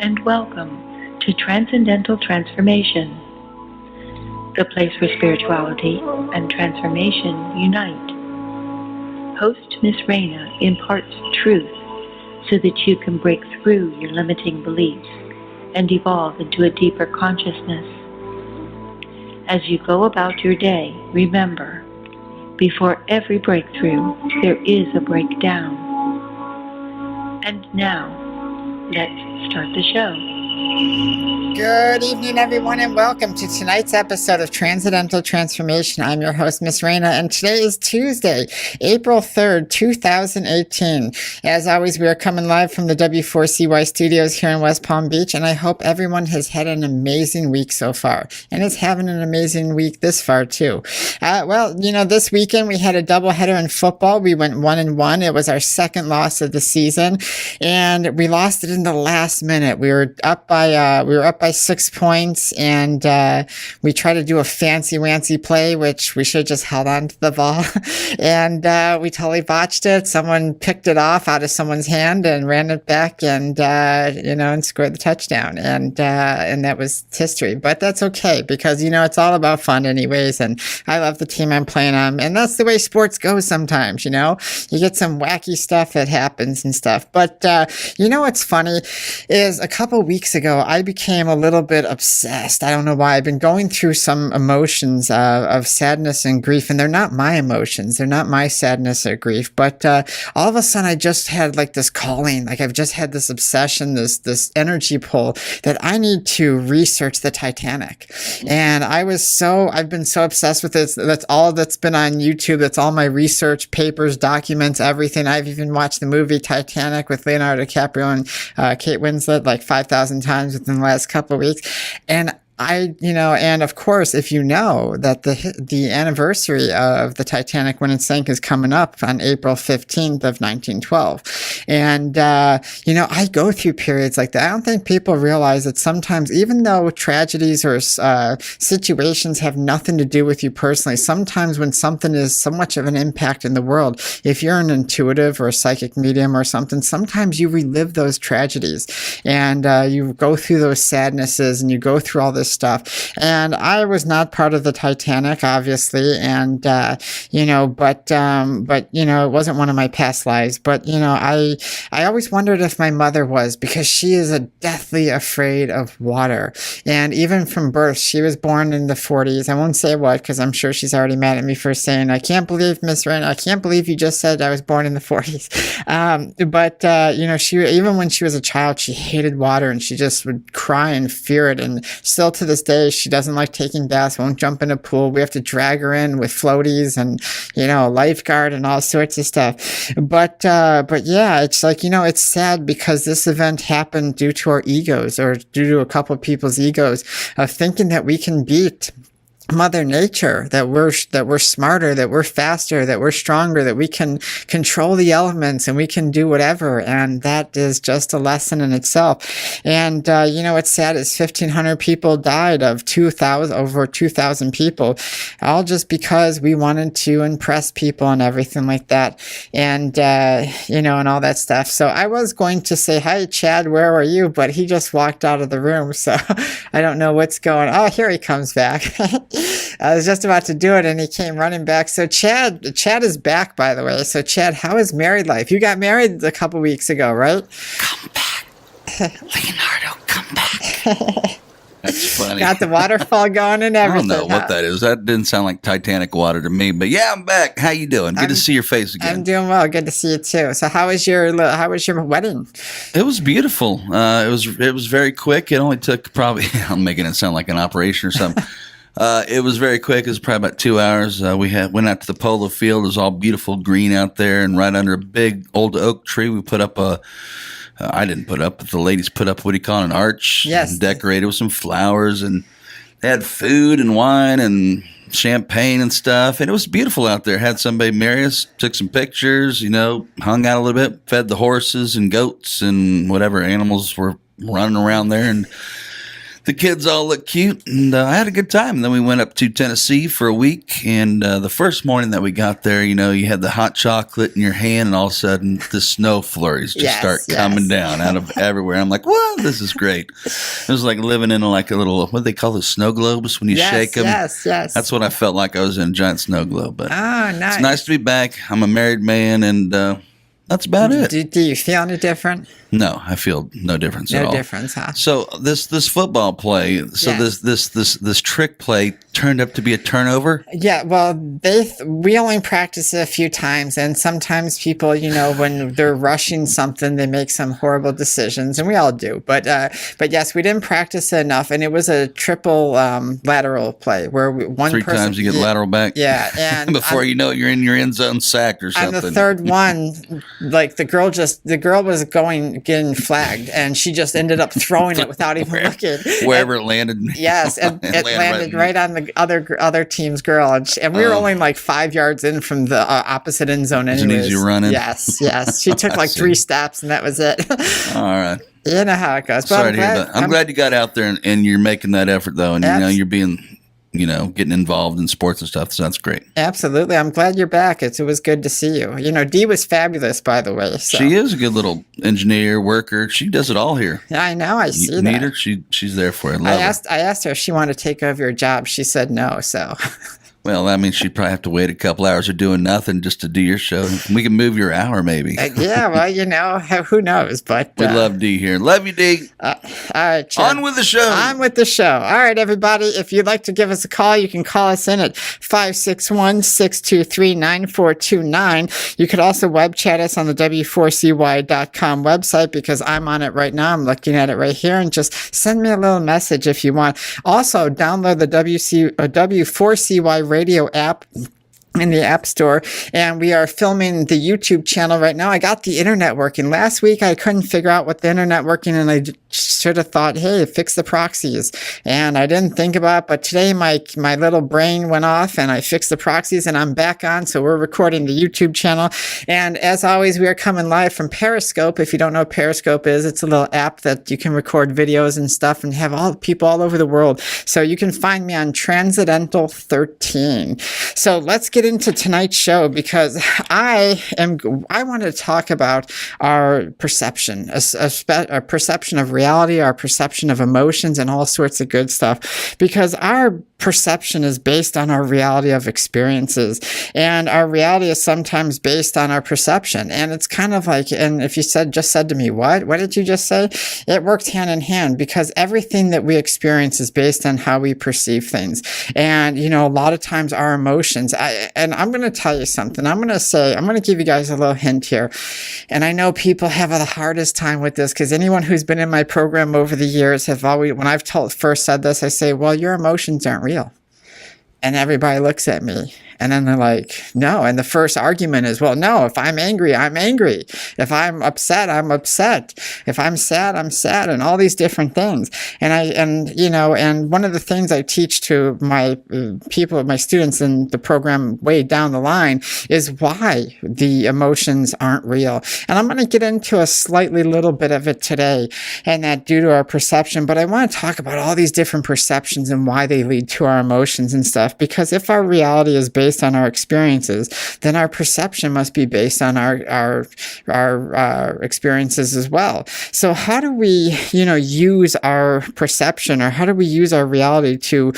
and welcome to Transcendental Transformation, the place where spirituality and transformation unite. Host Miss Raina imparts truth so that you can break through your limiting beliefs and evolve into a deeper consciousness. As you go about your day, remember, before every breakthrough, there is a breakdown. And now, let's start the show. Good evening, everyone, and welcome to tonight's episode of Transcendental Transformation. I'm your host, Miss Raina, and today is Tuesday, April 3rd, 2018. As always, we are coming live from the W4CY studios here in West Palm Beach, and I hope everyone has had an amazing week so far, and is having an amazing week this far, too. This weekend we had a doubleheader in football. We went 1-1. It was our second loss of the season, and we lost it in the last minute. We were up by 6 points, and we tried to do a fancy-wancy play, which we should have just held on to the ball, and we totally botched it. Someone picked it off out of someone's hand and ran it back, and and scored the touchdown, and that was history. But that's okay, because it's all about fun anyways, and I love the team I'm playing on, and that's the way sports goes sometimes. You get some wacky stuff that happens and stuff. But what's funny is a couple weeks ago I became a little bit obsessed. I don't know why. I've been going through some emotions of sadness and grief, and they're not my emotions. They're not my sadness or grief. But all of a sudden, I just had like this calling. Like I've just had this obsession, this energy pull that I need to research the Titanic. And I've been so obsessed with this. That's all that's been on YouTube. That's all my research, papers, documents, everything. I've even watched the movie Titanic with Leonardo DiCaprio and Kate Winslet like 5,000 times within the last couple of weeks. And and of course, if you know that the anniversary of the Titanic when it sank is coming up on April 15th of 1912. And, I go through periods like that. I don't think people realize that sometimes, even though tragedies or situations have nothing to do with you personally, sometimes when something is so much of an impact in the world, if you're an intuitive or a psychic medium or something, sometimes you relive those tragedies, and you go through those sadnesses, and you go through all this stuff. And I was not part of the Titanic, obviously, and but it wasn't one of my past lives. But I always wondered if my mother was, because she is deathly afraid of water. And even from birth, she was born in the 40s. I won't say what, because I'm sure she's already mad at me for saying, I can't believe, Miss Raina, I can't believe you just said I was born in the 40s. She, even when she was a child, she hated water, and she just would cry and fear it. And still to this day, she doesn't like taking baths, won't jump in a pool. We have to drag her in with floaties and, a lifeguard and all sorts of stuff. But yeah, it's like, it's sad because this event happened due to our egos, or due to a couple of people's egos, of thinking that we can beat Mother Nature, that we're smarter, that we're faster, that we're stronger, that we can control the elements, and we can do whatever. And that is just a lesson in itself. And what's sad is 1,500 people died of over 2,000 people, all just because we wanted to impress people and everything like that. And and all that stuff. So I was going to say, hi Chad, where are you? But he just walked out of the room, so I don't know what's going on. Oh, here he comes back. I was just about to do it, and he came running back. So Chad is back, by the way. So Chad, how is married life? You got married a couple weeks ago, right? Come back, Leonardo. Come back. That's funny. Got the waterfall going and everything. I don't know what that is. That didn't sound like Titanic water to me. But yeah, I'm back. How you doing? Good to see your face again. I'm doing well. Good to see you too. So how was your wedding? It was beautiful. It was very quick. It only took probably. I'm making it sound like an operation or something. It was very quick. It was probably about 2 hours. We went out to the polo field. It was all beautiful green out there, and right under a big old oak tree, we put up I didn't put up, but the ladies put up, what do you call it, an arch? Yes. And decorated with some flowers, and they had food and wine and champagne and stuff. And it was beautiful out there. Had somebody marry us, took some pictures, hung out a little bit, fed the horses and goats and whatever animals were running around there. And The kids all look cute, and I had a good time. And then we went up to Tennessee for a week. And the first morning that we got there, you had the hot chocolate in your hand, and all of a sudden the snow flurries just start coming down out of everywhere. I'm like, "Whoa, this is great!" It was like living in like a little, what do they call those snow globes when you shake them? Yes. That's what I felt like. I was in a giant snow globe. But nice. It's nice to be back. I'm a married man, and that's about it. Do you feel any different? No, I feel no difference at all. No difference, huh? So this football play, this trick play turned up to be a turnover? Yeah, well, we only practice it a few times, and sometimes people, when they're rushing something, they make some horrible decisions, and we all do. But yes, we didn't practice it enough, and it was a triple lateral play where three times you get lateral back. Yeah, and before you know it, you're in your end zone sacked or something. And the third one, like the girl was getting flagged, and she just ended up throwing it without even looking. Wherever it landed. Yes, and it landed right on the other team's girl, and we were only like 5 yards in from the opposite end zone. Anyways, it was an easy run in. Yes. She took like 3 steps, and that was it. All right. You know how it goes. But Sorry to hear that. I'm glad you got out there and you're making that effort though, and you're being. Getting involved in sports and stuff. So that's great. Absolutely. I'm glad you're back. It was good to see you. Dee was fabulous, by the way. So. She is a good little engineer, worker. She does it all here. Yeah, I know. I see that. Need her? She's there for it. I asked her if she wanted to take over your job. She said no, so... Well, that means she'd probably have to wait a couple hours of doing nothing just to do your show. We can move your hour, maybe. Yeah, well, who knows? But we love Dee here. Love you, Dee. All right, Chad. On with the show. On with the show. All right, everybody. If you'd like to give us a call, you can call us in at 561-623-9429. You could also web chat us on the W4CY.com website because I'm on it right now. I'm looking at it right here, and just send me a little message if you want. Also, download the W4CY radio app in the App Store, and we are filming the YouTube channel right now. I got the internet working. Last week, I couldn't figure out what the internet working, and I should have thought, hey, fix the proxies. And I didn't think about it, but today my little brain went off, and I fixed the proxies, and I'm back on, so we're recording the YouTube channel. And as always, we are coming live from Periscope. If you don't know what Periscope is, it's a little app that you can record videos and stuff and have all people all over the world. So you can find me on Transcendental 13. So let's get into tonight's show because I want to talk about our perception, a perception of reality, our perception of emotions, and all sorts of good stuff. Because our perception is based on our reality of experiences, and our reality is sometimes based on our perception. And it's kind of like, and if you just said to me, what did you just say? It works hand in hand because everything that we experience is based on how we perceive things. And a lot of times our emotions, and I'm going to tell you something. I'm going to give you guys a little hint here. And I know people have the hardest time with this because anyone who's been in my program over the years have always, when I've first said this, I say, well, your emotions aren't real. And everybody looks at me. And then they're like, no. And the first argument is, well, no, if I'm angry, I'm angry. If I'm upset, I'm upset. If I'm sad, I'm sad, and all these different things. And one of the things I teach to my my students in the program way down the line is why the emotions aren't real. And I'm going to get into a slightly little bit of it today, and that due to our perception. But I want to talk about all these different perceptions and why they lead to our emotions and stuff. Because if our reality is based on our experiences, then our perception must be based on our experiences as well. So how do we, use our perception, or how do we use our reality to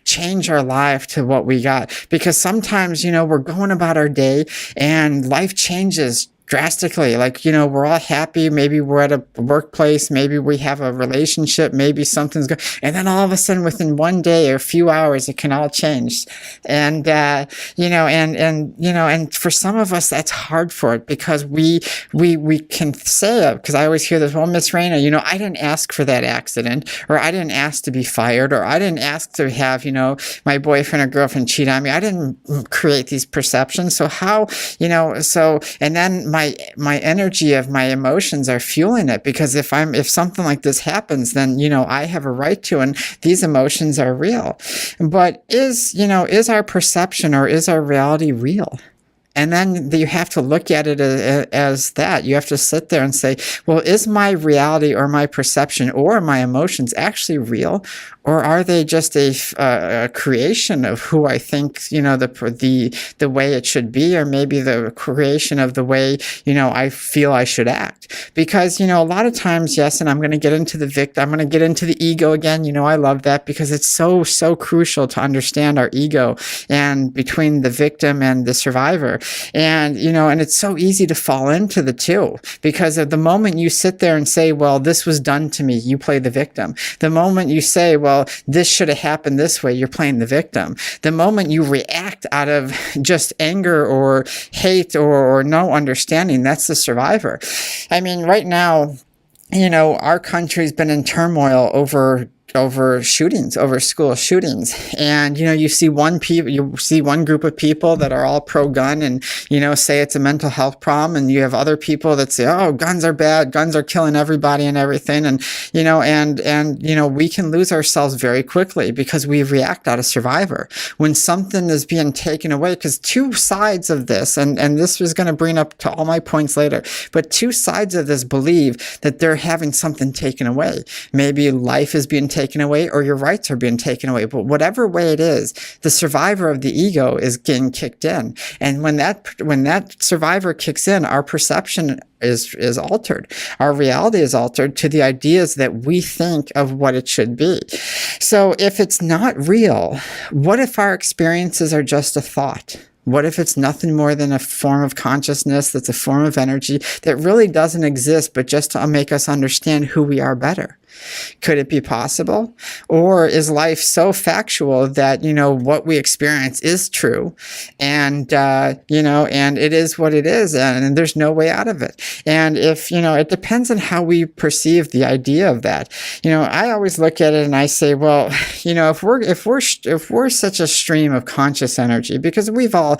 change our life to what we got? Because sometimes, we're going about our day and life changes drastically. Like, we're all happy. Maybe we're at a workplace. Maybe we have a relationship. Maybe something's good. And then all of a sudden, within one day or a few hours, it can all change. And, and for some of us, that's hard for it because we can say it, because I always hear this, well, Miss Raina, I didn't ask for that accident, or I didn't ask to be fired, or I didn't ask to have, my boyfriend or girlfriend cheat on me. I didn't create these perceptions. So how, and then my energy of my emotions are fueling it, because if something like this happens, then I have a right to, and these emotions are real. But is our perception or is our reality real? And then you have to look at it as that. You have to sit there and say, well, is my reality or my perception or my emotions actually real? Or are they just a creation of who I think, the way it should be, or maybe the creation of the way, I feel I should act? Because, a lot of times, yes, and I'm going to get into the victim, I'm going to get into the ego again. I love that because it's so, so crucial to understand our ego and between the victim and the survivor. And, and it's so easy to fall into the two, because at the moment you sit there and say, well, this was done to me, you play the victim. The moment you say, well, this should have happened this way, you're playing the victim. The moment you react out of just anger or hate or no understanding, that's the survivor. I mean, right now, our country's been in turmoil over shootings, over school shootings. And, you see one group of people that are all pro-gun and, say it's a mental health problem. And you have other people that say, oh, guns are bad. Guns are killing everybody and everything. And, we can lose ourselves very quickly because we react out of survivor. When something is being taken away, because two sides of this, and this was going to bring up to all my points later, but two sides of this believe that they're having something taken away. Maybe life is being taken away or your rights are being taken away. But whatever way it is, the survivor of the ego is getting kicked in. And when that survivor kicks in, our perception is altered. Our reality is altered to the ideas that we think of what it should be. So if it's not real, what if our experiences are just a thought? What if it's nothing more than a form of consciousness that's a form of energy that really doesn't exist, but just to make us understand who we are better? Could it be possible? Or is life so factual that, what we experience is true and, and it is what it is and there's no way out of it. And if, it depends on how we perceive the idea of that. I always look at it and I say, well, if we're such a stream of conscious energy, because we've all,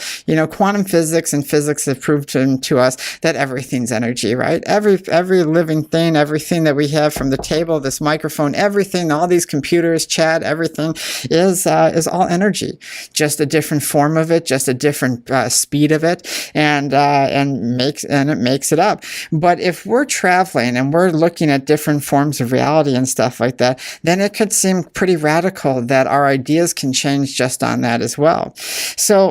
quantum physics and physics have proved to us that everything's energy, right? Every living thing, everything that we have from the table, this microphone, everything, all these computers, chat, everything is all energy, just a different form of it, just a different speed of it, and it makes it up. But if we're traveling and we're looking at different forms of reality and stuff like that, then it could seem pretty radical that our ideas can change just on that as well. So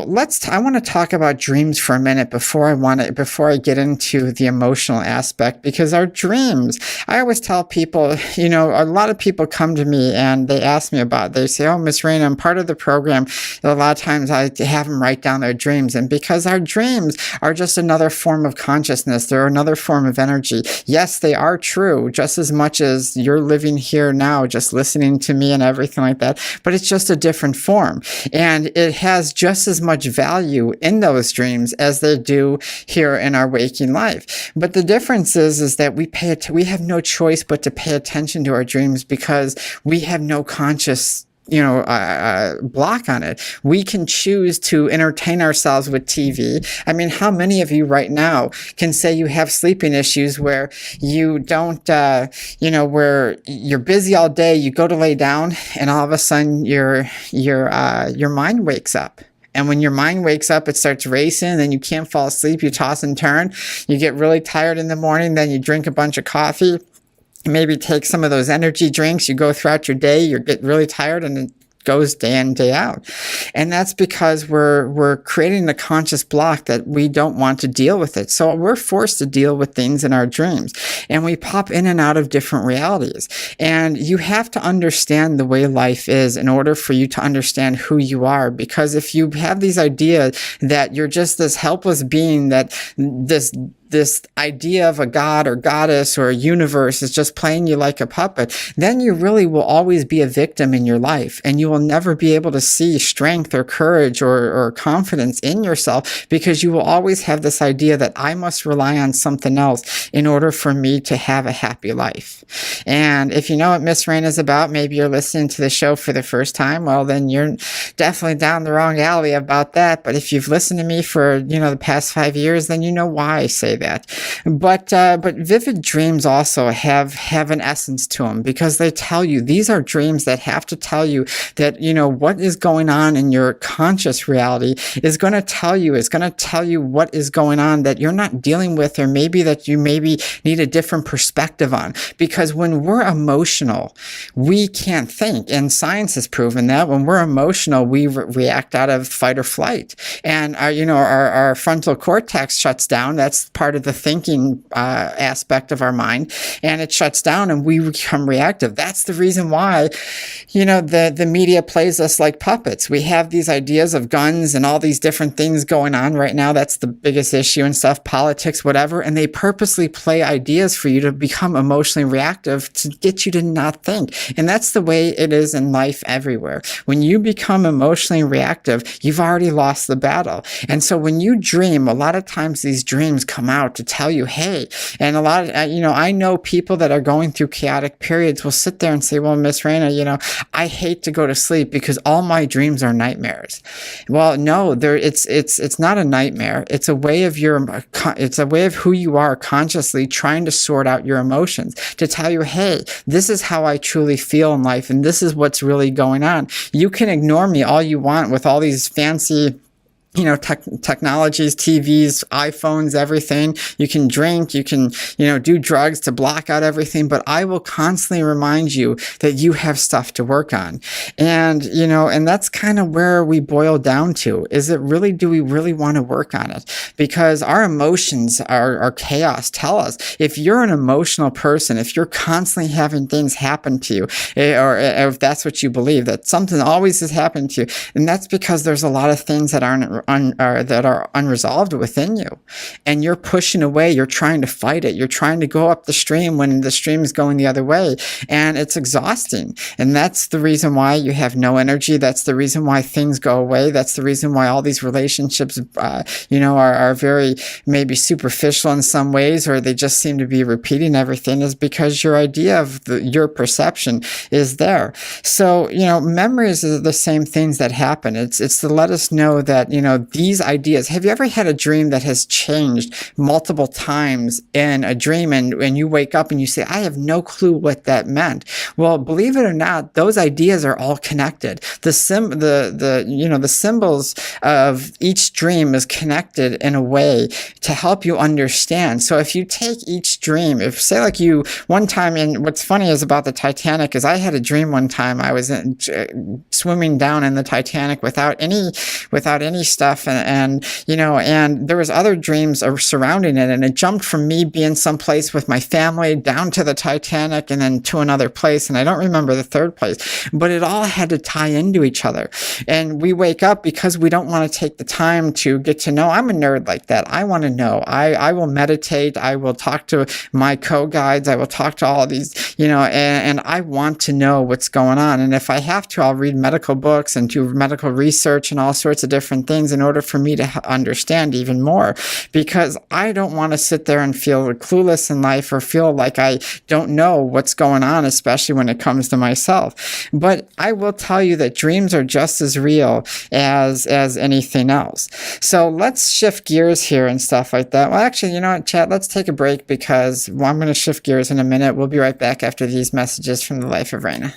I want to talk about dreams for a minute before I get into the emotional aspect, because our dreams, I always tell people, a lot of people come to me and they ask me they say, oh, Miss Raina, I'm part of the program. A lot of times I have them write down their dreams. And because our dreams are just another form of consciousness, they're another form of energy. Yes, they are true, just as much as you're living here now, just listening to me and everything like that. But it's just a different form. And it has just as much value in those dreams as they do here in our waking life. But the difference is that we have no choice but to pay attention to our dreams, because we have no conscious block on it. We can choose to entertain ourselves with TV. I mean, how many of you right now can say you have sleeping issues where you don't, where you're busy all day, you go to lay down, and all of a sudden your mind wakes up. And when your mind wakes up, it starts racing, then you can't fall asleep, you toss and turn, you get really tired in the morning, then you drink a bunch of coffee, maybe take some of those energy drinks, you go throughout your day, you get really tired, and it goes day in, day out. And that's because we're creating a conscious block that we don't want to deal with it. So we're forced to deal with things in our dreams, and we pop in and out of different realities. And you have to understand the way life is in order for you to understand who you are. Because if you have these ideas that you're just this helpless being, that this idea of a god or goddess or a universe is just playing you like a puppet, then you really will always be a victim in your life, and you will never be able to see strength or courage or confidence in yourself, because you will always have this idea that I must rely on something else in order for me to have a happy life. And if you know what Miss Raina is about, maybe you're listening to the show for the first time, well, then you're definitely down the wrong alley about that. But if you've listened to me for, the past 5 years, then you know why I say say that. But vivid dreams also have an essence to them, because they tell you, these are dreams that have to tell you that, what is going on in your conscious reality is going to tell you what is going on that you're not dealing with, or maybe that you maybe need a different perspective on. Because when we're emotional, we can't think. And science has proven that when we're emotional, we react out of fight or flight. And our frontal cortex shuts down. That's part of the thinking aspect of our mind. And it shuts down and we become reactive. That's the reason why, the media plays us like puppets. We have these ideas of guns and all these different things going on right now. That's the biggest issue and stuff, politics, whatever. And they purposely play ideas for you to become emotionally reactive to get you to not think. And that's the way it is in life everywhere. When you become emotionally reactive, you've already lost the battle. And so when you dream, a lot of times these dreams come out to tell you, hey, and a lot of, I know people that are going through chaotic periods will sit there and say, well, Miss Raina, I hate to go to sleep because all my dreams are nightmares. Well, no, it's not a nightmare. It's a way of who you are consciously trying to sort out your emotions, to tell you, hey, this is how I truly feel in life, and this is what's really going on. You can ignore me all you want with all these fancy technologies, TVs, iPhones, everything. You can drink, you can, do drugs to block out everything, but I will constantly remind you that you have stuff to work on. And, and that's kind of where we boil down to, do we really want to work on it? Because our emotions, our chaos tell us, if you're an emotional person, if you're constantly having things happen to you, or if that's what you believe, that something always has happened to you, and that's because there's a lot of things that are unresolved within you, and you're pushing away, you're trying to fight it, you're trying to go up the stream when the stream is going the other way, and it's exhausting. And that's the reason why you have no energy. That's the reason why things go away. That's the reason why all these relationships are very maybe superficial in some ways, or they just seem to be repeating everything, is because your idea of your perception is there. So memories are the same things that happen. It's to let us know that these ideas. Have you ever had a dream that has changed multiple times in a dream, and you wake up and you say, I have no clue what that meant? Well, believe it or not, those ideas are all connected. The symbols of each dream is connected in a way to help you understand. So if you take each dream, say like you one time, and what's funny is about the Titanic is I had a dream one time I was swimming down in the Titanic without any stuff, and there was other dreams surrounding it, and it jumped from me being someplace with my family down to the Titanic and then to another place, and I don't remember the third place, but it all had to tie into each other. And we wake up because we don't want to take the time to get to know. I'm a nerd like that. I want to know. I will meditate. I will talk to my co-guides. I will talk to all these, and I want to know what's going on. And if I have to, I'll read medical books and do medical research and all sorts of different things in order for me to understand even more, because I don't want to sit there and feel clueless in life or feel like I don't know what's going on, especially when it comes to myself. But I will tell you that dreams are just as real as anything else. So let's shift gears here and stuff like that. Well, actually, chat, let's take a break, because I'm going to shift gears in a minute. We'll be right back after these messages from the life of Raina.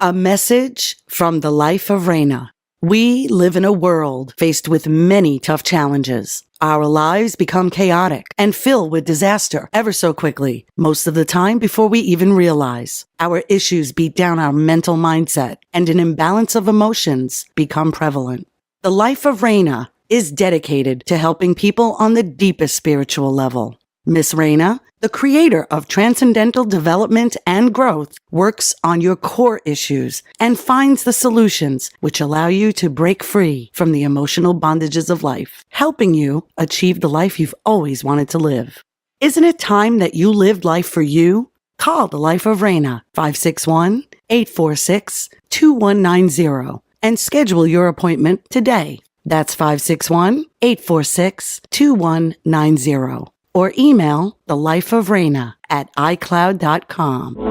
A message from the life of Raina. We live in a world faced with many tough challenges. Our lives become chaotic and filled with disaster ever so quickly, most of the time before we even realize. Our issues beat down our mental mindset, and an imbalance of emotions become prevalent. The life of Raina is dedicated to helping people on the deepest spiritual level. Miss Raina, the creator of Transcendental Development and Growth, works on your core issues and finds the solutions which allow you to break free from the emotional bondages of life, helping you achieve the life you've always wanted to live. Isn't it time that you lived life for you? Call the Life of Raina, 561-846-2190, and schedule your appointment today. That's 561-846-2190. Or email thelifeofraina@icloud.com. All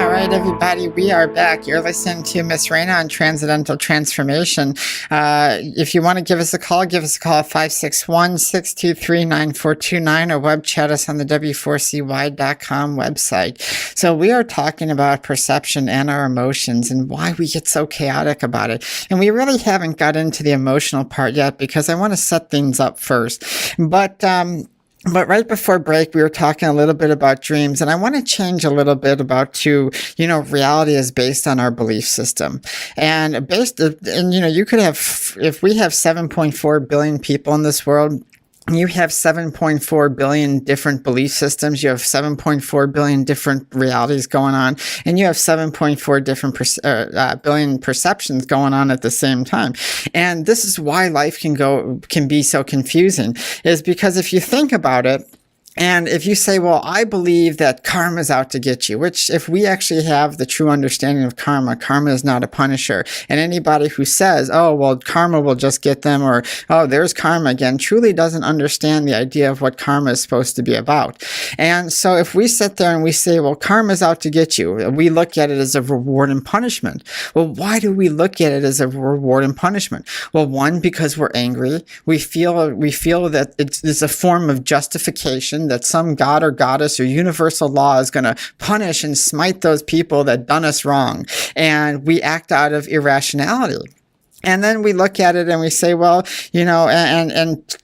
right, right, everybody, we are back. You're listening to Miss Raina on Transcendental Transformation. If you want to give us a call at 561-623-9429 or web chat us on the W4CY.com website. So we are talking about perception and our emotions and why we get so chaotic about it. And we really haven't got into the emotional part yet because I want to set things up first. But right before break, we were talking a little bit about dreams, and I want to change a little bit about reality is based on our belief system. And you could have, if we have 7.4 billion people in this world, you have 7.4 billion different belief systems. You have 7.4 billion different realities going on, and you have 7.4 different billion perceptions going on at the same time. And this is why life can be so confusing, is because if you think about it, and if you say, well, I believe that karma is out to get you, which if we actually have the true understanding of karma is not a punisher. And anybody who says, oh, well, karma will just get them, or, oh, there's karma again, truly doesn't understand the idea of what karma is supposed to be about. And so if we sit there and we say, well, karma is out to get you, we look at it as a reward and punishment. Well, why do we look at it as a reward and punishment? Well, one, because we're angry. We feel that it's a form of justification that some god or goddess or universal law is going to punish and smite those people that done us wrong. And we act out of irrationality. And then we look at it and we say, well,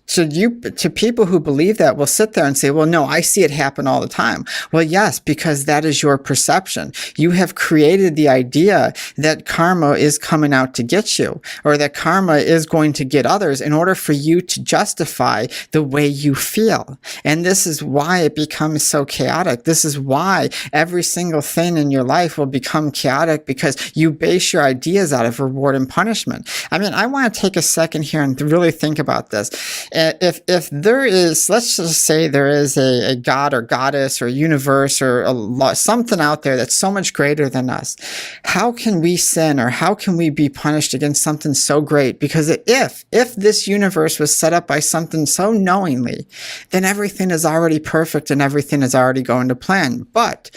to people who believe that will sit there and say, well, no, I see it happen all the time. Well, yes, because that is your perception. You have created the idea that karma is coming out to get you, or that karma is going to get others in order for you to justify the way you feel. And this is why it becomes so chaotic. This is why every single thing in your life will become chaotic, because you base your ideas out of reward and punishment. I mean, I want to take a second here and really think about this. If there is, let's just say there is a god or goddess or universe or something out there that's so much greater than us, how can we sin, or how can we be punished against something so great? Because if this universe was set up by something so knowingly, then everything is already perfect and everything is already going to plan. But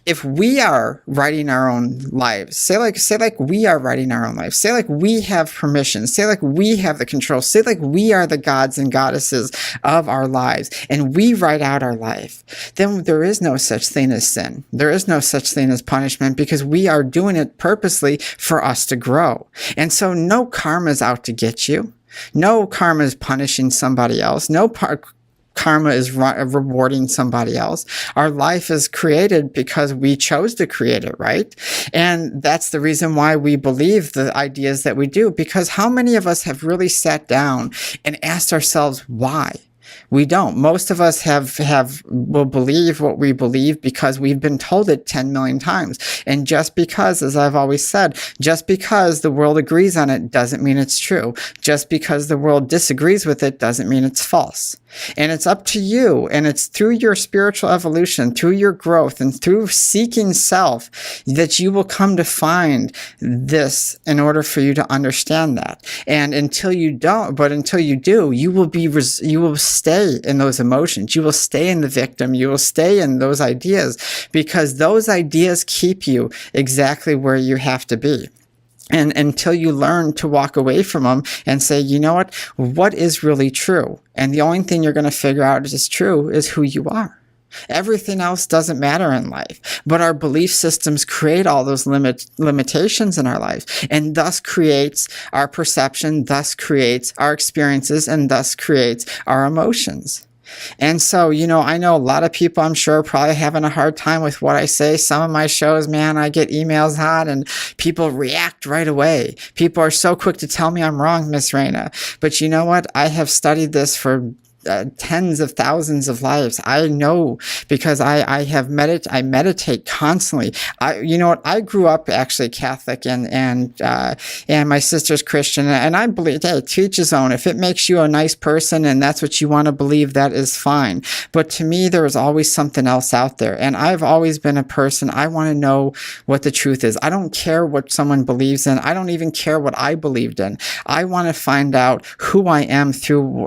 if we are writing our own lives, say like we are writing our own lives, say like we have permission, say like we have the control, say like we are the gods and goddesses of our lives, and we write out our life, then there is no such thing as sin. There is no such thing as punishment, because we are doing it purposely for us to grow. And so no karma is out to get you. No karma is punishing somebody else. No karma is rewarding somebody else. Our life is created because we chose to create it, right? And that's the reason why we believe the ideas that we do, because how many of us have really sat down and asked ourselves why? We don't. Most of us will believe what we believe because we've been told it 10 million times. And just because, as I've always said, just because the world agrees on it doesn't mean it's true. Just because the world disagrees with it doesn't mean it's false. And it's up to you, and it's through your spiritual evolution, through your growth, and through seeking self that you will come to find this in order for you to understand that. And until you do, you will stay in those emotions. You will stay in the victim. You will stay in those ideas, because those ideas keep you exactly where you have to be. And until you learn to walk away from them and say, you know what is really true? And the only thing you're going to figure out is true is who you are. Everything else doesn't matter in life, but our belief systems create all those limitations in our life, and thus creates our perception, thus creates our experiences, and thus creates our emotions. And so, I know a lot of people, I'm sure, are probably having a hard time with what I say. Some of my shows, man, I get emails on and people react right away. People are so quick to tell me I'm wrong, Miss Raina. But you know what? I have studied this for tens of thousands of lives. I know, because I meditate constantly. I grew up actually Catholic, and my sister's Christian, and I believe, hey, to each his own. If it makes you a nice person and that's what you want to believe, that is fine. But to me, there is always something else out there, and I've always been a person, I want to know what the truth is. I don't care what someone believes in. I don't even care what I believed in. I want to find out who I am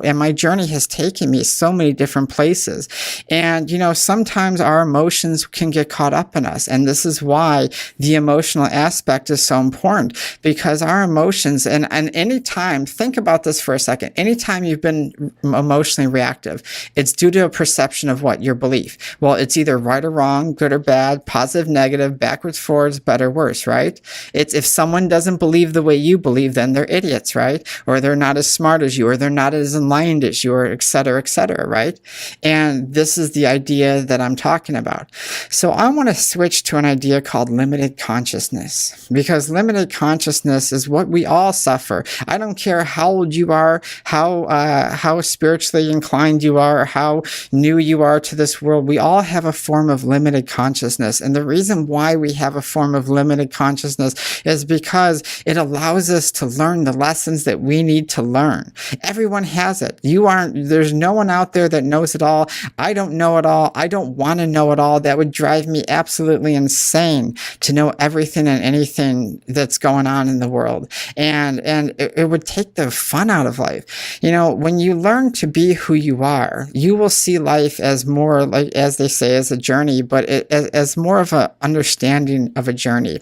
and my journey has taken taking me so many different places. And, sometimes our emotions can get caught up in us. And this is why the emotional aspect is so important, because our emotions, and anytime, think about this for a second, anytime you've been emotionally reactive, it's due to a perception of what? Your belief. Well, it's either right or wrong, good or bad, positive, negative, backwards, forwards, better, worse, right? It's if someone doesn't believe the way you believe, then they're idiots, right? Or they're not as smart as you, or they're not as enlightened as you, or et cetera, right? And this is the idea that I'm talking about. So I want to switch to an idea called limited consciousness, because limited consciousness is what we all suffer. I don't care how old you are, how spiritually inclined you are, or how new you are to this world. We all have a form of limited consciousness. And the reason why we have a form of limited consciousness is because it allows us to learn the lessons that we need to learn. Everyone has it. There's no one out there that knows it all. I don't know it all. I don't want to know it all. That would drive me absolutely insane to know everything and anything that's going on in the world. And it would take the fun out of life. When you learn to be who you are, you will see life as more, like, as they say, as a journey, but as more of an understanding of a journey.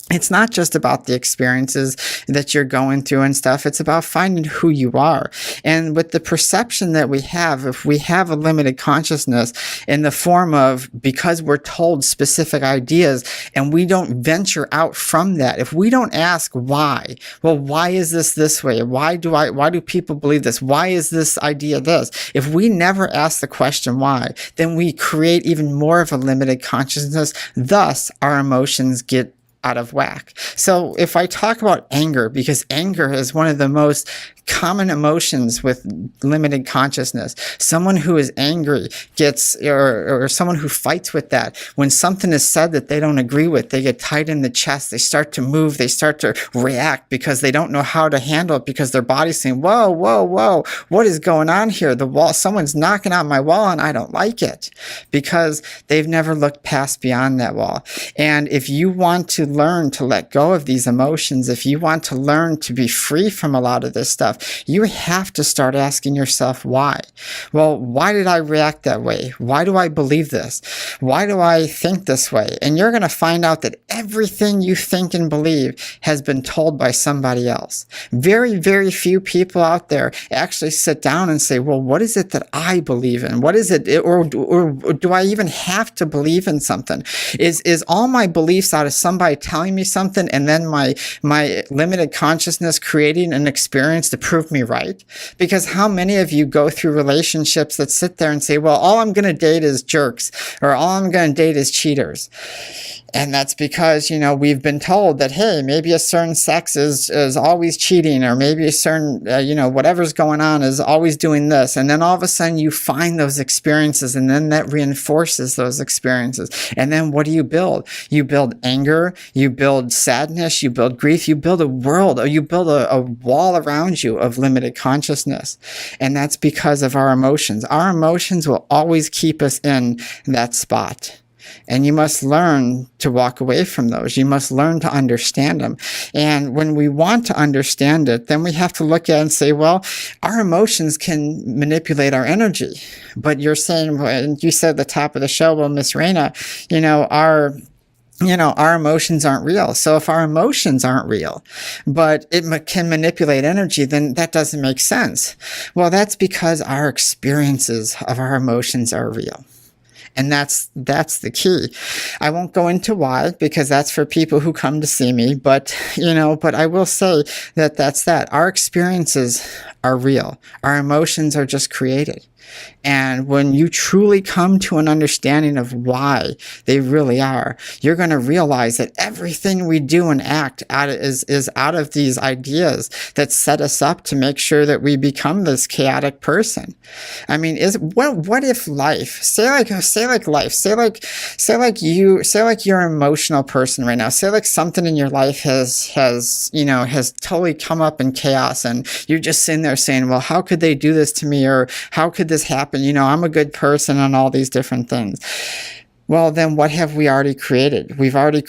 It's not just about the experiences that you're going through and stuff. It's about finding who you are. And with the perception that we have, if we have a limited consciousness in the form of, because we're told specific ideas and we don't venture out from that, if we don't ask why, well, why is this way? Why do people believe this? Why is this idea this? If we never ask the question why, then we create even more of a limited consciousness. Thus, our emotions get out of whack. So if I talk about anger, because anger is one of the most common emotions with limited consciousness, someone who is angry gets, or someone who fights with that, when something is said that they don't agree with, they get tight in the chest, they start to move, they start to react because they don't know how to handle it, because their body's saying, whoa, what is going on here? The wall, someone's knocking out my wall and I don't like it, because they've never looked past beyond that wall. And if you want to learn to let go of these emotions, if you want to learn to be free from a lot of this stuff, you have to start asking yourself why. Well, why did I react that way? Why do I believe this? Why do I think this way? And you're going to find out that everything you think and believe has been told by somebody else. Very, very few people out there actually sit down and say, well, what is it that I believe in? What is it? Or do I even have to believe in something? Is all my beliefs out of somebody telling me something, and then my limited consciousness creating an experience to prove me right? Because how many of you go through relationships that sit there and say, well, all I'm going to date is jerks, or all I'm going to date is cheaters? And that's because, we've been told that, hey, maybe a certain sex is always cheating, or maybe a certain, whatever's going on is always doing this. And then all of a sudden you find those experiences, and then that reinforces those experiences. And then what do you build? You build anger, you build sadness, you build grief, you build a world, or you build a wall around you of limited consciousness. And that's because of our emotions. Our emotions will always keep us in that spot. And you must learn to walk away from those. You must learn to understand them. And when we want to understand it, then we have to look at it and say, well, our emotions can manipulate our energy. But you're saying, and you said at the top of the show, well, Miss Raina, our emotions aren't real. So if our emotions aren't real, but it can manipulate energy, then that doesn't make sense. Well, that's because our experiences of our emotions are real. And that's the key. I won't go into why, because that's for people who come to see me. But I will say that's that. Our experiences are real. Our emotions are just created. And when you truly come to an understanding of why they really are, you're going to realize that everything we do and act is out of these ideas that set us up to make sure that we become this chaotic person. I mean, what if life, say like you're an emotional person right now. Say like something in your life has totally come up in chaos, and you're just sitting there saying, well, how could they do this to me? Or how could this happen? I'm a good person, and all these different things. well, then what have we already created? We've already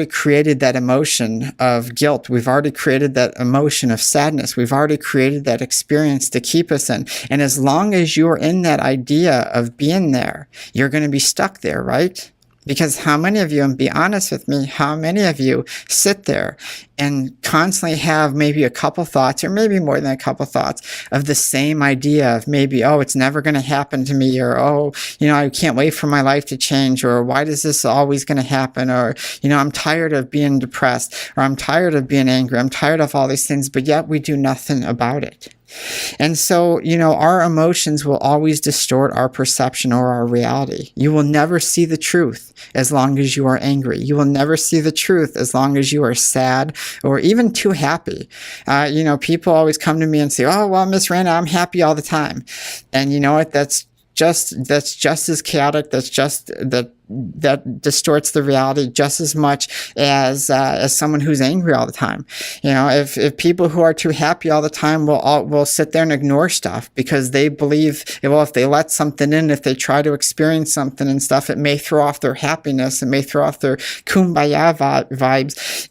created that emotion of guilt. We've already created that emotion of sadness. We've already created that experience to keep us in. And as long as you're in that idea of being there, you're going to be stuck there, right? Because how many of you, and be honest with me, how many of you sit there and constantly have maybe a couple thoughts, or maybe more than a couple thoughts, of the same idea of maybe, oh, it's never going to happen to me, or, oh, I can't wait for my life to change, or why is this always going to happen, or, I'm tired of being depressed, or I'm tired of being angry, I'm tired of all these things, but yet we do nothing about it. And so, our emotions will always distort our perception or our reality. You will never see the truth as long as you are angry. You will never see the truth as long as you are sad or even too happy. People always come to me and say, oh, well, Miss Raina, I'm happy all the time. And you know what? That's just as chaotic. That distorts the reality just as much as someone who's angry all the time. If people who are too happy all the time will sit there and ignore stuff because they believe, well, if they let something in, if they try to experience something and stuff, it may throw off their happiness, it may throw off their kumbaya vibes,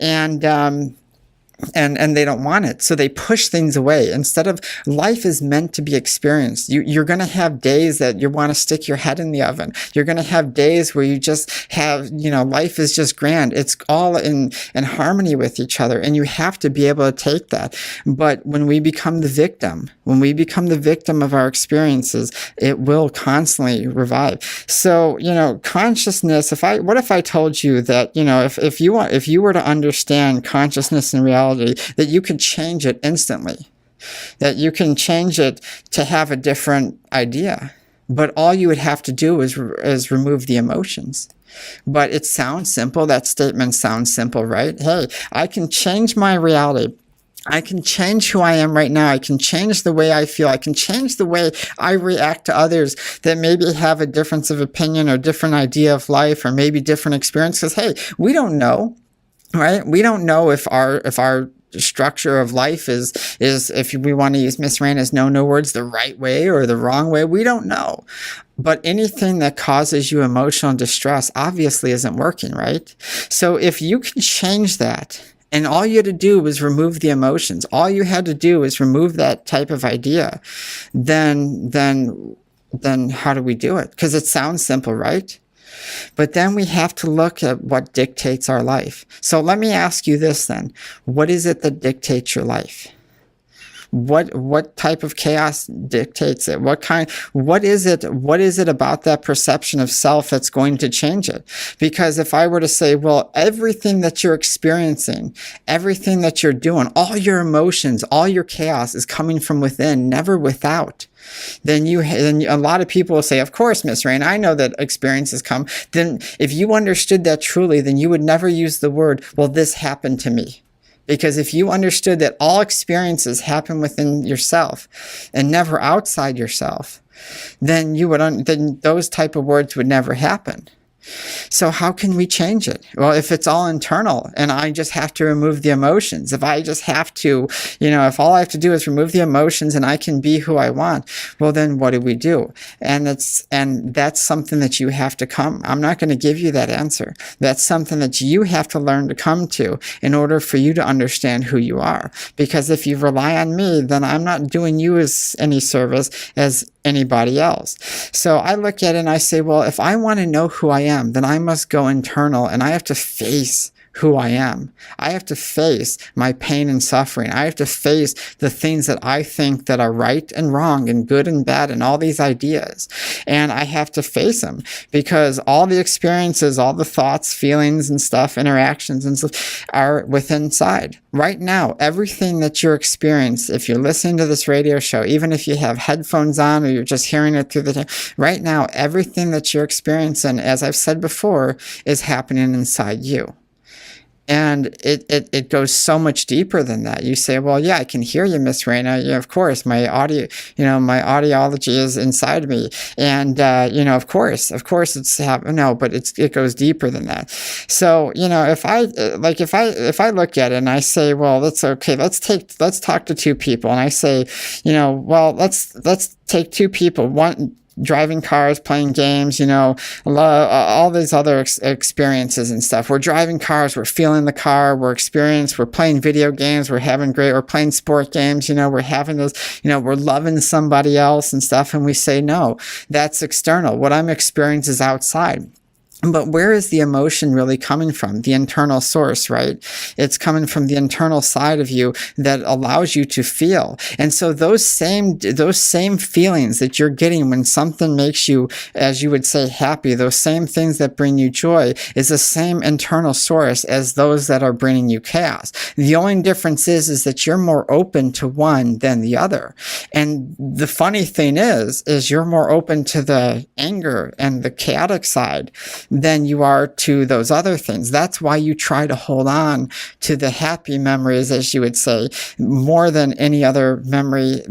and they don't want it. So they push things away. Instead of, life is meant to be experienced. You're going to have days that you want to stick your head in the oven. You're going to have days where you just have, life is just grand. It's all in harmony with each other. And you have to be able to take that. But when we become the victim of our experiences, it will constantly revive. So, consciousness, what if I told you that, if you were to understand consciousness and reality, that you can change it instantly, that you can change it to have a different idea, but all you would have to do is remove the emotions. But it sounds simple. That statement sounds simple, right? Hey, I can change my reality. I can change who I am right now. I can change the way I feel. I can change the way I react to others that maybe have a difference of opinion or different idea of life or maybe different experiences. Hey, we don't know. Right? We don't know if our structure of life is, if we want to use Miss Raina's no words, the right way or the wrong way. We don't know. But anything that causes you emotional distress obviously isn't working, right? So if you can change that, and all you had to do was remove the emotions, all you had to do was remove that type of idea, then how do we do it? Because it sounds simple, right? But then we have to look at what dictates our life. So let me ask you this then. What is it that dictates your life? What type of chaos dictates it? What is it about that perception of self that's going to change it? Because if I were to say, well, everything that you're experiencing, everything that you're doing, all your emotions, all your chaos is coming from within, never without. Then a lot of people will say, of course, Miss Raina, I know that experiences come. Then if you understood that truly, then you would never use the word, well, this happened to me. Because if you understood that all experiences happen within yourself and never outside yourself, then then those type of words would never happen. So how can we change it? Well, if it's all internal and I just have to remove the emotions, if I just have to, if all I have to do is remove the emotions and I can be who I want, well, then what do we do? And that's something that you have to I'm not going to give you that answer. That's something that you have to learn to come to in order for you to understand who you are. Because if you rely on me, then I'm not doing you as any service as anybody else. So I look at it and I say, well, if I want to know who I am, then I must go internal and I have to face who I am. I have to face my pain and suffering. I have to face the things that I think that are right and wrong and good and bad and all these ideas. And I have to face them because all the experiences, all the thoughts, feelings and stuff, interactions and stuff are within inside. Right now, everything that you're experiencing, if you're listening to this radio show, even if you have headphones on or you're just hearing it through right now, everything that you're experiencing, as I've said before, is happening inside you. And it goes so much deeper than that. You say, well, yeah, I can hear you, Miss Raina. Of course, my my audiology is inside me. And, of course it's happening. No, but it goes deeper than that. So, if I look at it and I say, well, that's okay. Let's talk to two people. And I say, well, let's take two people. driving cars, playing games, all these other experiences and stuff. We're driving cars, we're feeling the car, we're playing video games, we're playing sport games, we're having those, we're loving somebody else and stuff. And we say, no, that's external. What I'm experiencing is outside. But where is the emotion really coming from? The internal source, right? It's coming from the internal side of you that allows you to feel. And so those same feelings that you're getting when something makes you, as you would say, happy, those same things that bring you joy is the same internal source as those that are bringing you chaos. The only difference is that you're more open to one than the other. And the funny thing is you're more open to the anger and the chaotic side than you are to those other things. That's why you try to hold on to the happy memories, as you would say, more than any other memory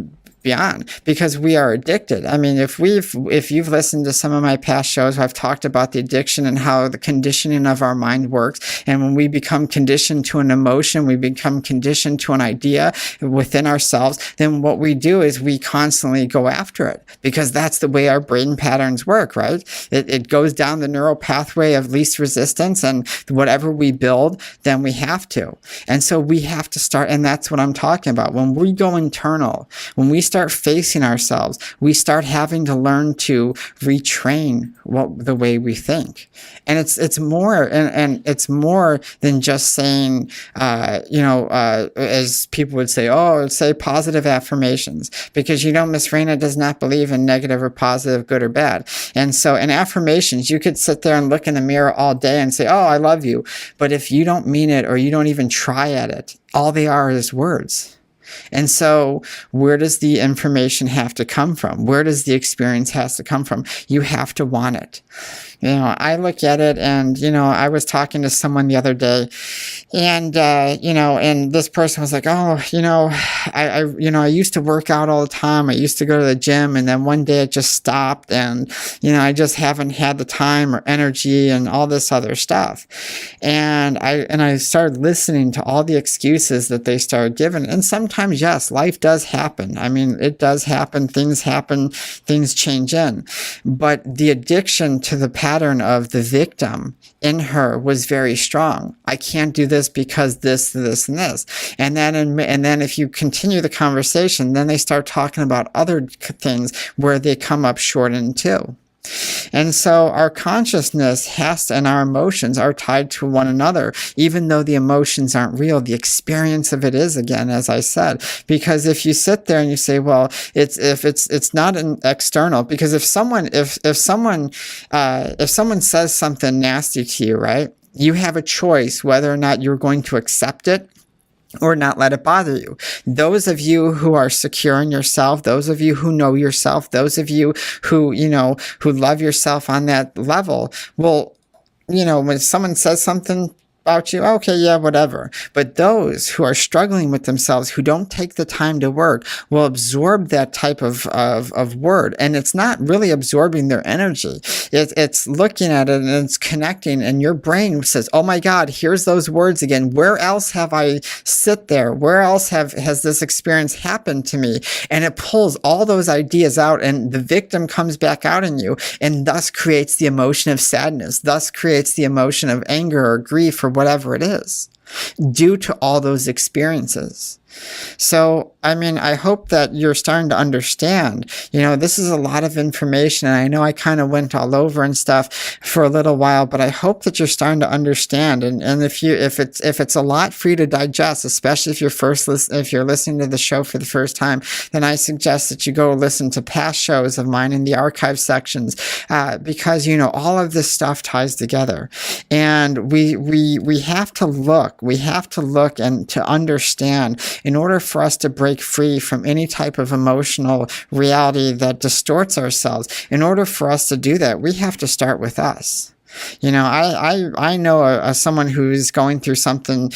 beyond, because we are addicted. I mean, if you've listened to some of my past shows, I've talked about the addiction and how the conditioning of our mind works. And when we become conditioned to an emotion, we become conditioned to an idea within ourselves, then what we do is we constantly go after it, because that's the way our brain patterns work, right? It goes down the neural pathway of least resistance, and whatever we build, then we have to. And so we have to start, and that's what I'm talking about. When we go internal, when we start facing ourselves, we start having to learn to retrain the way we think. And it's more than just saying, as people would say, say positive affirmations, because Miss Raina does not believe in negative or positive, good or bad. And so in affirmations, you could sit there and look in the mirror all day and say, I love you. But if you don't mean it, or you don't even try at it, all they are is words. And so where does the information have to come from? Where does the experience have to come from? You have to want it. I look at it, and, I was talking to someone the other day, and, and this person was like, I used to work out all the time. I used to go to the gym, and then one day it just stopped, and, I just haven't had the time or energy and all this other stuff. And I started listening to all the excuses that they started giving. And sometimes, yes, life does happen. I mean, it does happen, things change in. But the addiction to the pattern of the victim in her was very strong. I can't do this because this, and this. And then if you continue the conversation, then they start talking about other things where they come up short in too. And so our consciousness and our emotions are tied to one another, even though the emotions aren't real. The experience of it is, again, as I said, because if you sit there and you say, well, it's not an external, because if someone says something nasty to you, right, you have a choice whether or not you're going to accept it or not let it bother you. Those of you who are secure in yourself, those of you who know yourself, those of you who love yourself on that level, will, when someone says something about you, okay, yeah, whatever. But those who are struggling with themselves, who don't take the time to work, will absorb that type of word. And it's not really absorbing their energy. It's looking at it and it's connecting, and your brain says, oh my God, here's those words again. Where else have I sit there? Where else has this experience happened to me? And it pulls all those ideas out, and the victim comes back out in you, and thus creates the emotion of sadness, thus creates the emotion of anger or grief or whatever it is, due to all those experiences. So, I mean, I hope that you're starting to understand, this is a lot of information, and I know I kind of went all over and stuff for a little while, but I hope that you're starting to understand. And if it's a lot for you to digest, especially if you're listening to the show for the first time, then I suggest that you go listen to past shows of mine in the archive sections, because, all of this stuff ties together. And we have to look and to understand, in order for us to break free from any type of emotional reality that distorts ourselves, in order for us to do that, we have to start with us. I know someone who's going through something,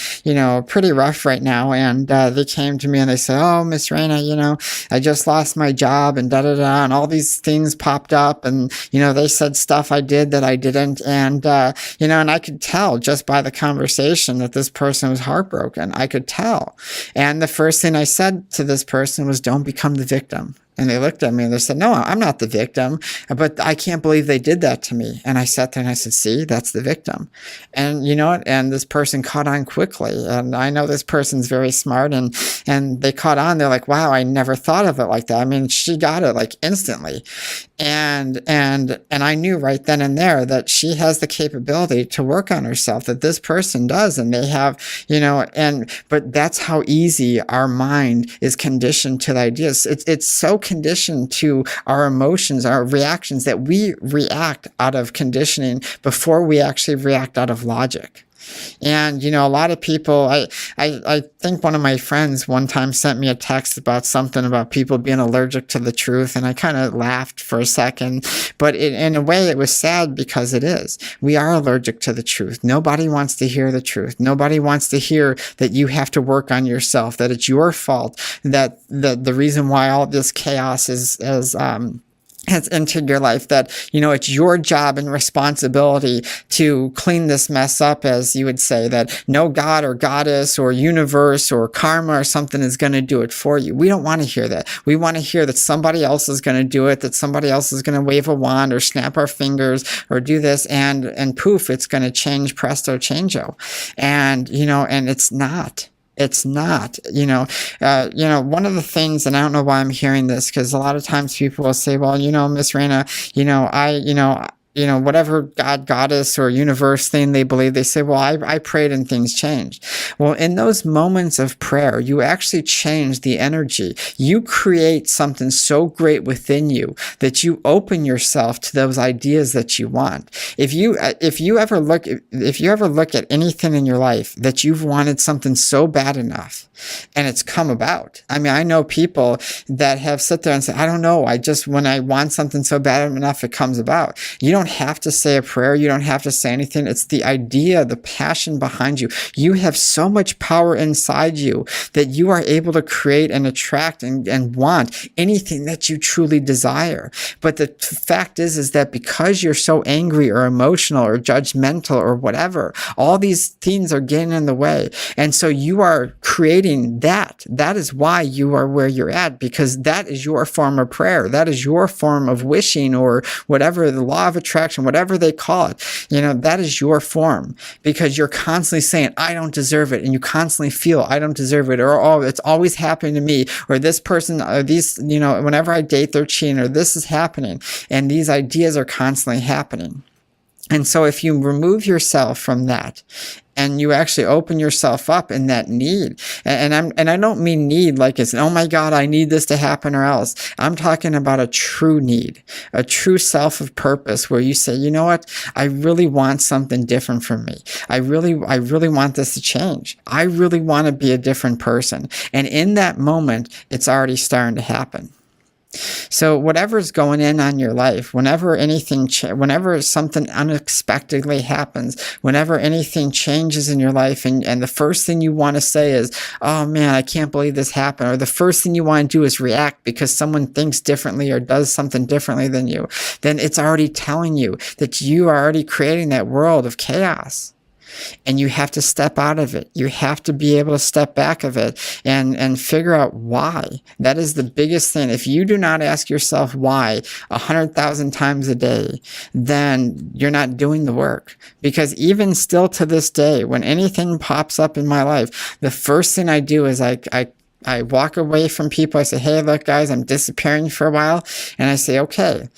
pretty rough right now, and they came to me and they said, oh, Miss Raina, I just lost my job, and da-da-da, and all these things popped up, and, they said stuff I did that I didn't, and, and I could tell just by the conversation that this person was heartbroken. I could tell. And the first thing I said to this person was, don't become the victim. And they looked at me and they said, no, I'm not the victim, but I can't believe they did that to me. And I sat there and I said, see, that's the victim. And you know what? And this person caught on quickly. And I know this person's very smart, and they caught on. They're like, wow, I never thought of it like that. I mean, she got it like instantly. And I knew right then and there that she has the capability to work on herself, that this person does. And they have, but that's how easy our mind is conditioned to the ideas. It's so conditioned to our emotions, our reactions, that we react out of conditioning before we actually react out of logic. And, a lot of people, I think one of my friends one time sent me a text about something about people being allergic to the truth. And I kind of laughed for a second, but in a way it was sad, because it is. We are allergic to the truth. Nobody wants to hear the truth. Nobody wants to hear that you have to work on yourself, that it's your fault, that the reason why all this chaos has entered your life, that, it's your job and responsibility to clean this mess up, as you would say, that no God or goddess or universe or karma or something is going to do it for you. We don't want to hear that. We want to hear that somebody else is going to do it, that somebody else is going to wave a wand or snap our fingers or do this, and poof, it's going to change, presto changeo. And, and it's not. It's not, one of the things, and I don't know why I'm hearing this, because a lot of times people will say, well, Miss Raina, whatever God, goddess, or universe thing they believe, they say, well, I prayed and things changed. Well, in those moments of prayer, you actually change the energy. You create something so great within you that you open yourself to those ideas that you want. If you ever look at anything in your life that you've wanted something so bad enough, and it's come about. I mean, I know people that have sit there and said, I don't know, when I want something so bad enough, it comes about. You don't have to say a prayer. You don't have to say anything. It's the idea, the passion behind you. You have so much power inside you that you are able to create and attract and want anything that you truly desire. But the fact is that because you're so angry or emotional or judgmental or whatever, all these things are getting in the way. And so you are creating that. That is why you are where you're at, because that is your form of prayer. That is your form of wishing, or whatever, the law of attraction, whatever they call it. That is your form, because you're constantly saying, I don't deserve it. And you constantly feel, I don't deserve it, or, oh, it's always happening to me, or this person, or these, whenever I date, they're cheating, or this is happening. And these ideas are constantly happening. And so if you remove yourself from that, and you actually open yourself up in that need, and I don't mean need like it's, oh my God, I need this to happen or else. I'm talking about a true need, a true self of purpose, where you say, you know what, I really want something different from me. I really want this to change. I really want to be a different person. And in that moment, it's already starting to happen. So whatever's going on your life, whenever something unexpectedly happens, whenever anything changes in your life, and the first thing you want to say is, oh man, I can't believe this happened, or the first thing you want to do is react because someone thinks differently or does something differently than you, then it's already telling you that you are already creating that world of chaos. And you have to step out of it. You have to be able to step back of it and figure out why. That is the biggest thing. If you do not ask yourself why 100,000 times a day, then you're not doing the work. Because even still to this day, when anything pops up in my life, the first thing I do is I walk away from people. I say, hey, look, guys, I'm disappearing for a while. And I say, okay,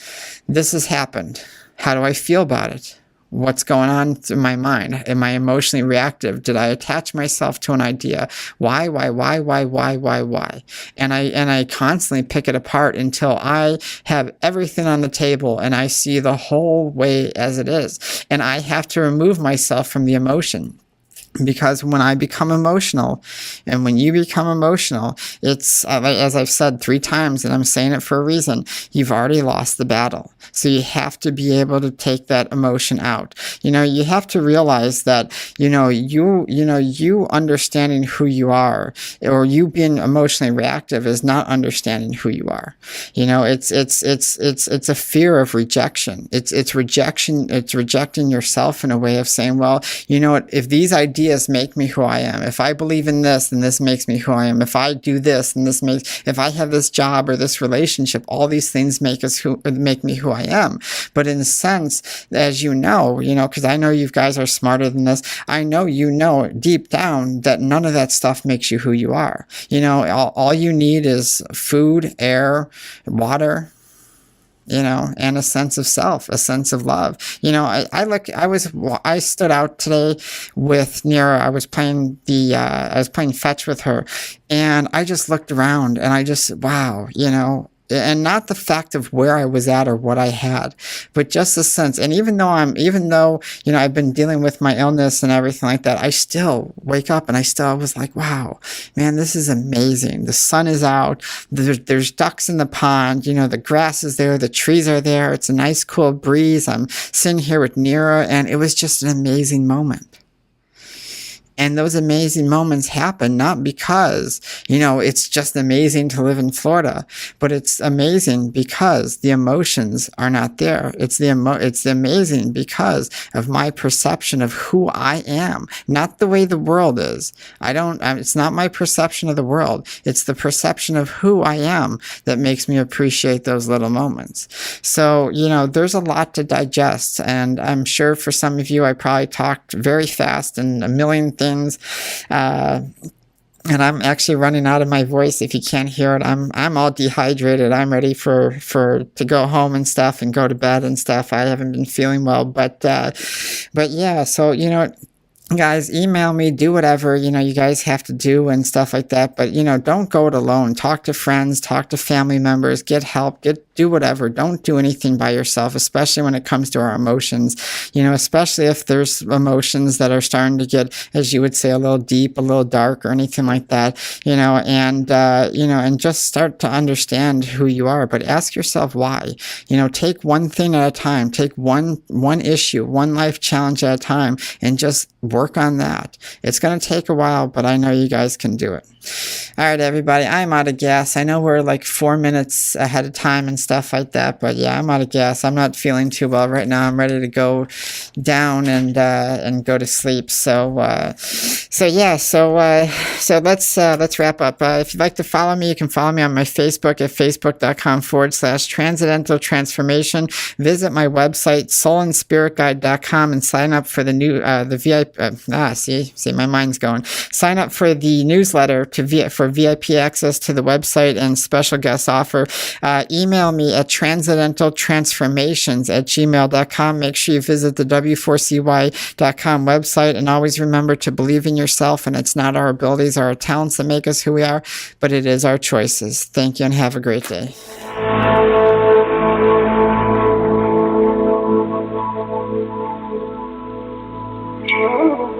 this has happened. How do I feel about it? What's going on in my mind? Am I emotionally reactive? Did I attach myself to an idea? Why? And I constantly pick it apart until I have everything on the table and I see the whole way as it is. And I have to remove myself from the emotion. Because when I become emotional, and when you become emotional, it's, as I've said 3 times, and I'm saying it for a reason, you've already lost the battle. So you have to be able to take that emotion out. You have to realize that, you understanding who you are, or you being emotionally reactive, is not understanding who you are. It's a fear of rejection. It's rejection. It's rejecting yourself in a way of saying, well, if these ideas ideas make me who I am. If I believe in this, then this makes me who I am. If I do this, then if I have this job or this relationship, all these things make me who I am. But in a sense, as you know, because I know you guys are smarter than this, I know you know deep down that none of that stuff makes you who you are. All you need is food, air, water, and a sense of self, a sense of love. I stood out today with Nira. I was playing fetch with her, and I just looked around and I just, wow, and not the fact of where I was at or what I had, but just the sense. And even though I've been dealing with my illness and everything like that, I still wake up and I was like, wow, man, this is amazing. The sun is out. There's ducks in the pond. The grass is there. The trees are there. It's a nice cool breeze. I'm sitting here with Nira, and it was just an amazing moment. And those amazing moments happen not because, it's just amazing to live in Florida, but it's amazing because the emotions are not there. It's amazing because of my perception of who I am, not the way the world is. It's not my perception of the world. It's the perception of who I am that makes me appreciate those little moments. So, there's a lot to digest. And I'm sure for some of you, I probably talked very fast and a million things. And I'm actually running out of my voice. If you can't hear it, I'm all dehydrated. I'm ready to go home and stuff and go to bed and stuff. I haven't been feeling well, but yeah. So guys, email me, do whatever, you guys have to do and stuff like that. But, don't go it alone. Talk to friends, talk to family members, get help, do whatever. Don't do anything by yourself, especially when it comes to our emotions, especially if there's emotions that are starting to get, as you would say, a little deep, a little dark or anything like that, and just start to understand who you are. But ask yourself why. Take one thing at a time, take one issue, one life challenge at a time, and just work on that. It's going to take a while, but I know you guys can do it. All right, everybody, I'm out of gas. I know we're like 4 minutes ahead of time and stuff like that, but yeah, I'm out of gas. I'm not feeling too well right now. I'm ready to go down and go to sleep. So let's wrap up. If you'd like to follow me, you can follow me on my Facebook at facebook.com/Transcendental Transformation. Visit my website, soulandspiritguide.com, and sign up for the new the VIP. See, my mind's going. Sign up for the newsletter for VIP access to the website and special guest offer. Email me at transcendentaltransformations@gmail.com. Make sure you visit the w4cy.com website, and always remember to believe in yourself. And it's not our abilities or our talents that make us who we are, but it is our choices. Thank you and have a great day. Oh.